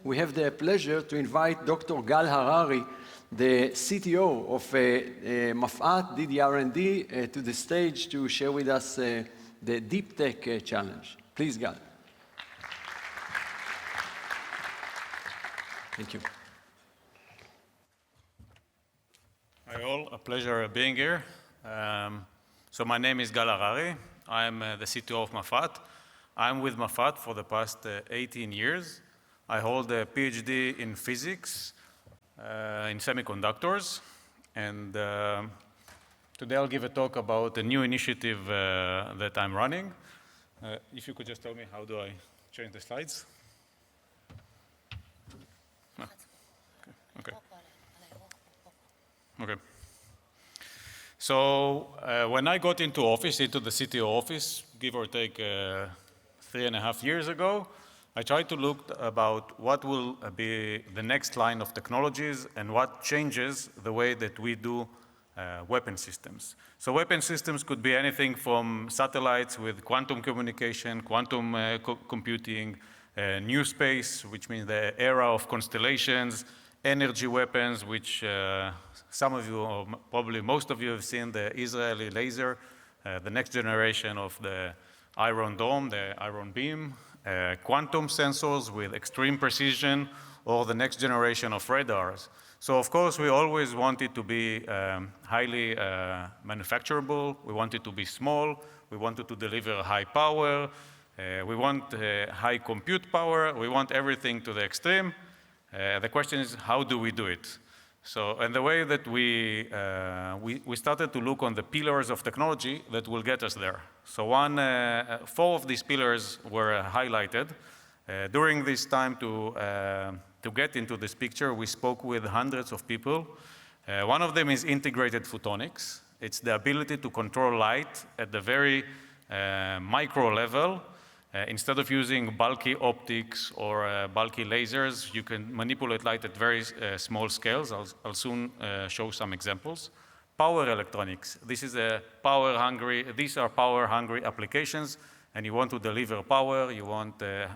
we have the pleasure to invite Dr. Gal Harari, the CTO of MAFAT DDR&D, to the stage to share with us the Deeptech challenge. Please, Gal. Thank you. Hi all, a pleasure being here. So my name is Gal Harari. I'm the CTO of MAFAT. I'm with MAFAT for the past 18 years. I hold a PhD in physics, in semiconductors, and today I'll give a talk about a new initiative that I'm running. If you could just tell me, how do I change the slides? No. Okay. So when I got into the CTO office, give or take 3.5 years ago, I tried to look about what will be the next line of technologies and what changes the way that we do weapon systems. So weapon systems could be anything from satellites with quantum communication, quantum computing, new space, which means the era of constellations, energy weapons, which some of you, or probably most of you, have seen the Israeli laser, the next generation of the Iron Dome, the Iron Beam, quantum sensors with extreme precision, or the next generation of radars. So of course, we always want it to be highly manufacturable. We want it to be small. We want it to deliver high power. We want high compute power. We want everything to the extreme. The question is, how do we do it? So, and the way that we started to look on the pillars of technology that will get us there. So 4 of these pillars were highlighted. During this time to get into this picture, we spoke with hundreds of people. One of them is integrated photonics. It's the ability to control light at the very micro level. Instead of using bulky optics or bulky lasers, you can manipulate light at very small scales. I'll soon show some examples. Power electronics. These are power-hungry applications, and you want to deliver power, you want to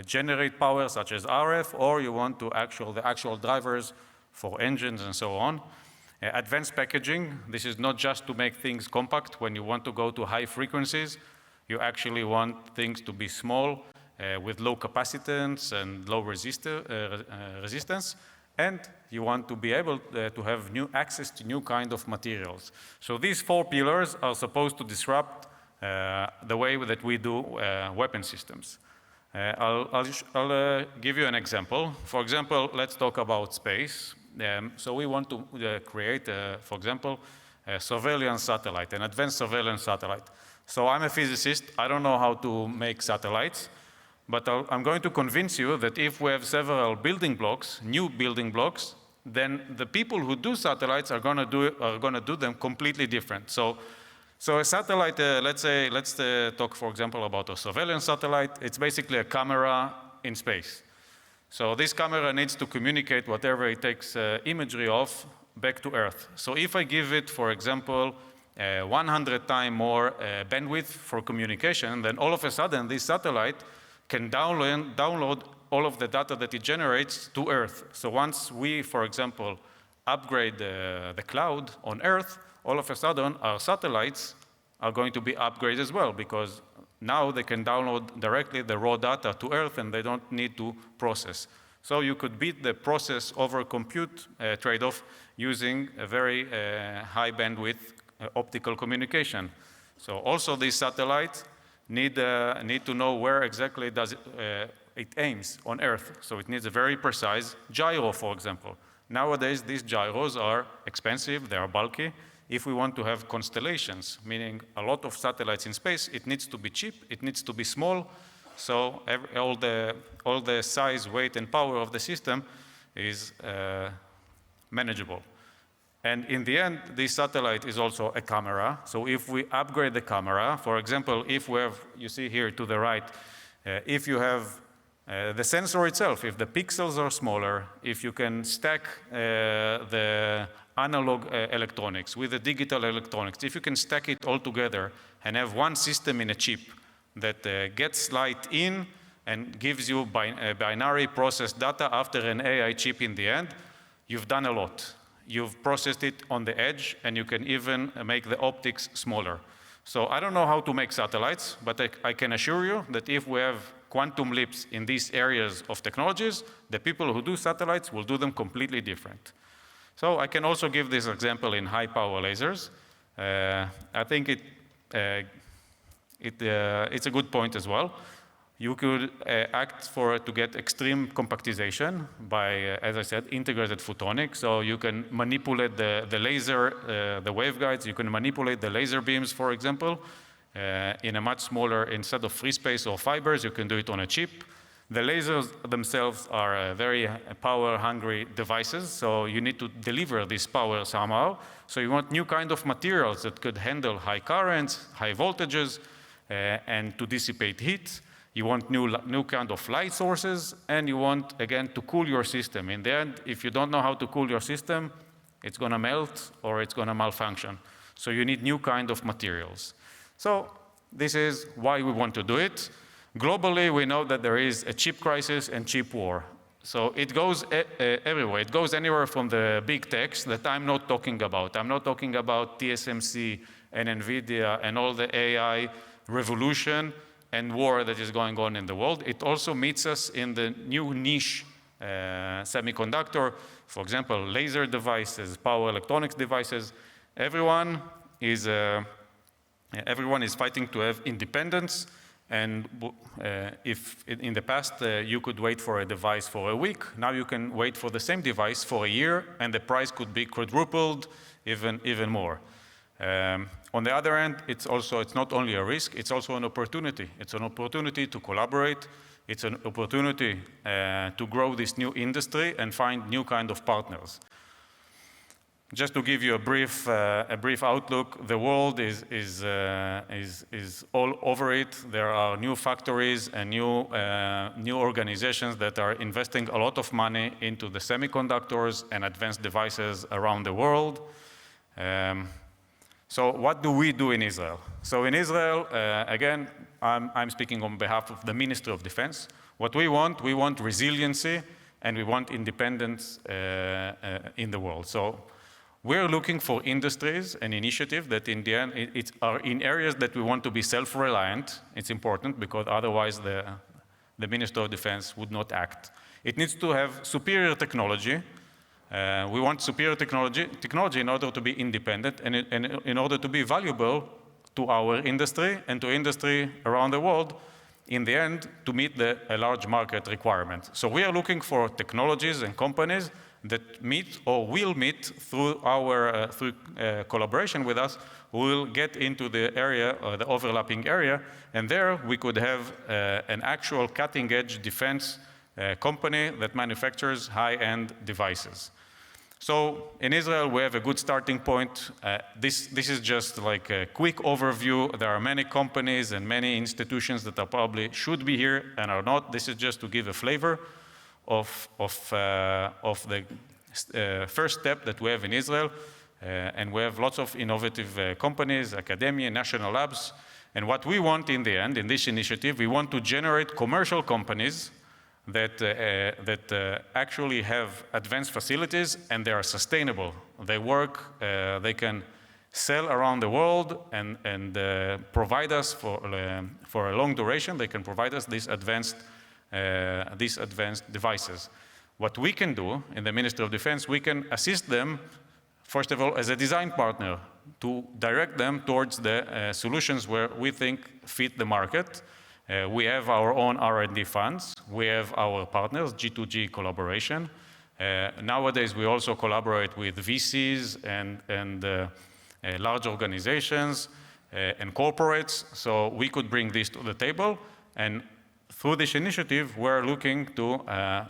generate power, such as RF, or you want to the actual drivers for engines and so on. Advanced packaging. This is not just to make things compact. When you want to go to high frequencies, you actually want things to be small, with low capacitance and low resistance, and you want to be able to have access to new kind of materials. So these 4 pillars are supposed to disrupt the way that we do weapon systems. I'll give you an example. For example, let's talk about space. So we want to create, for example, a surveillance satellite, an advanced surveillance satellite. So I'm a physicist. I don't know how to make satellites, but I'm going to convince you that if we have several building blocks, new building blocks, then the people who do satellites are going to do them completely different. So a satellite, let's talk, for example, about a surveillance satellite. It's basically a camera in space. So this camera needs to communicate whatever it takes imagery of back to Earth. So if I give it, for example, 100 times more bandwidth for communication, then all of a sudden this satellite can download all of the data that it generates to Earth. So once we, for example, upgrade the cloud on Earth, all of a sudden our satellites are going to be upgraded as well, because now they can download directly the raw data to Earth and they don't need to process. So you could beat the process over compute trade-off using a very high bandwidth optical communication. So also these satellites need to know where exactly it aims on Earth. So it needs a very precise gyro, for example. Nowadays, these gyros are expensive, they are bulky. If we want to have constellations, meaning a lot of satellites in space, it needs to be cheap, it needs to be small, so all the size, weight, and power of the system is manageable. And in the end, this satellite is also a camera. So if we upgrade the camera, for example, if we have, you see here to the right, if you have the sensor itself, if the pixels are smaller, if you can stack the analog electronics with the digital electronics, if you can stack it all together and have one system in a chip that gets light in and gives you binary processed data after an AI chip in the end, you've done a lot. You've processed it on the edge, and you can even make the optics smaller. So I don't know how to make satellites, but I can assure you that if we have quantum leaps in these areas of technologies, the people who do satellites will do them completely different. So I can also give this example in high-power lasers. I think it's a good point as well. You could act to get extreme compactization by, as I said, integrated photonics. So you can manipulate the laser, the waveguides. You can manipulate the laser beams, for example, in a much smaller, instead of free space or fibers, you can do it on a chip. The lasers themselves are very power-hungry devices, so you need to deliver this power somehow. So you want new kind of materials that could handle high currents, high voltages, and to dissipate heat. You want new kind of light sources, and you want, again, to cool your system. In the end, if you don't know how to cool your system, it's going to melt or it's going to malfunction. So you need new kind of materials. So this is why we want to do it. Globally, we know that there is a chip crisis and chip war. So it goes everywhere. It goes anywhere from the big techs that I'm not talking about. I'm not talking about TSMC and NVIDIA and all the AI revolution and war that is going on in the world. It also meets us in the new niche semiconductor, for example, laser devices, power electronics devices. Everyone is fighting to have independence. And if in the past you could wait for a device for a week, now you can wait for the same device for a year, and the price could be quadrupled, even more. On the other hand, it's not only a risk, it's also an opportunity. It's an opportunity to collaborate. It's an opportunity to grow this new industry and find new kind of partners. Just to give you a brief outlook, the world is all over it. There are new factories and new organizations that are investing a lot of money into the semiconductors and advanced devices around the world. So what do we do in Israel? So in Israel, again, I'm speaking on behalf of the Ministry of Defense. What we want resiliency, and we want independence in the world. So we're looking for industries and initiatives that in the end are in areas that we want to be self-reliant. It's important because otherwise the Minister of Defense would not act. It needs to have superior technology. We want superior technology in order to be independent and in order to be valuable to our industry and to industry around the world, in the end, to meet a large market requirement. So we are looking for technologies and companies that meet or will meet through our collaboration with us, who will get into the area, the overlapping area, and there we could have an actual cutting-edge defense company that manufactures high-end devices. So in Israel, we have a good starting point. This is just like a quick overview. There are many companies and many institutions that are probably should be here and are not. This is just to give a flavor of the first step that we have in Israel. And we have lots of innovative companies, academia, national labs. And what we want in the end, in this initiative, we want to generate commercial companies that actually have advanced facilities and they are sustainable. They work, they can sell around the world and provide us for a long duration. They can provide us these advanced devices. What we can do in the Ministry of Defense, we can assist them, first of all, as a design partner to direct them towards the solutions where we think fit the market. We have our own R&D funds. We have our partners, G2G collaboration. Nowadays, we also collaborate with VCs and large organizations and corporates. So we could bring this to the table. And through this initiative, we're looking to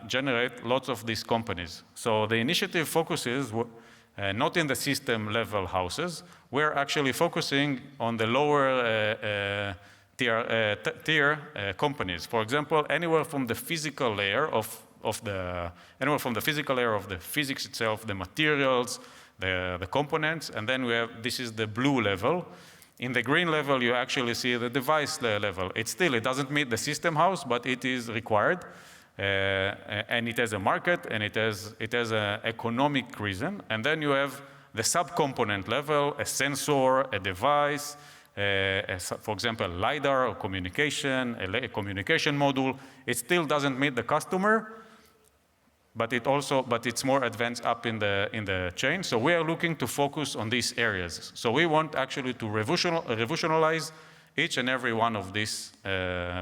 generate lots of these companies. So the initiative focuses not in the system level houses. We're actually focusing on the lower tier companies. For example, anywhere from the physical layer of the physics itself, the materials, the components, and then we have, this is the blue level. In the green level, you actually see the device level. It doesn't meet the system house, but it is required. And it has a market, and it has an economic reason. And then you have the subcomponent level, a sensor, a device, for example, LiDAR or communication, a communication module. It still doesn't meet the customer, but it's more advanced up in the chain. So we are looking to focus on these areas. So we want actually to revolutionize each and every one of these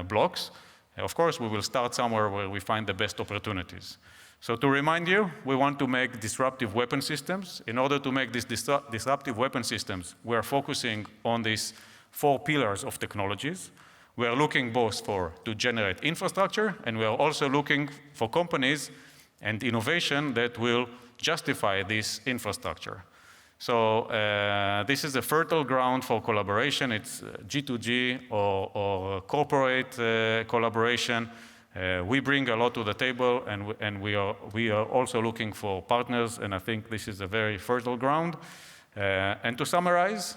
blocks. Of course, we will start somewhere where we find the best opportunities. So to remind you, we want to make disruptive weapon systems. In order to make these disruptive weapon systems, we are focusing on these 4 pillars of technologies. We are looking both to generate infrastructure, and we are also looking for companies and innovation that will justify this infrastructure. So this is a fertile ground for collaboration. It's G2G or corporate collaboration. We bring a lot to the table, and we are also looking for partners, and I think this is a very fertile ground. And to summarize,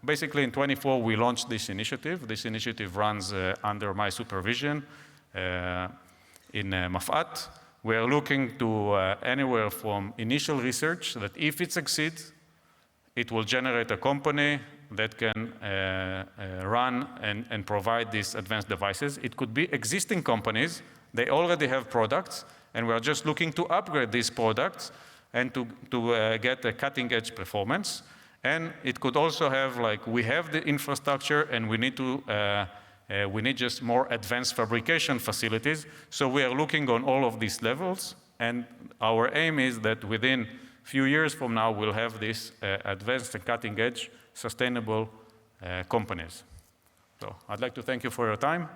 basically in 24 we launched this initiative. This initiative runs under my supervision in MAFAT. We are looking to anywhere from initial research that if it succeeds, it will generate a company that can run and provide these advanced devices. It could be existing companies. They already have products, and we are just looking to upgrade these products and to get a cutting-edge performance. And it could also have, like, we have the infrastructure, and we need just more advanced fabrication facilities. So we are looking on all of these levels, and our aim is that within a few years from now, we'll have these advanced and cutting-edge sustainable companies. So I'd like to thank you for your time.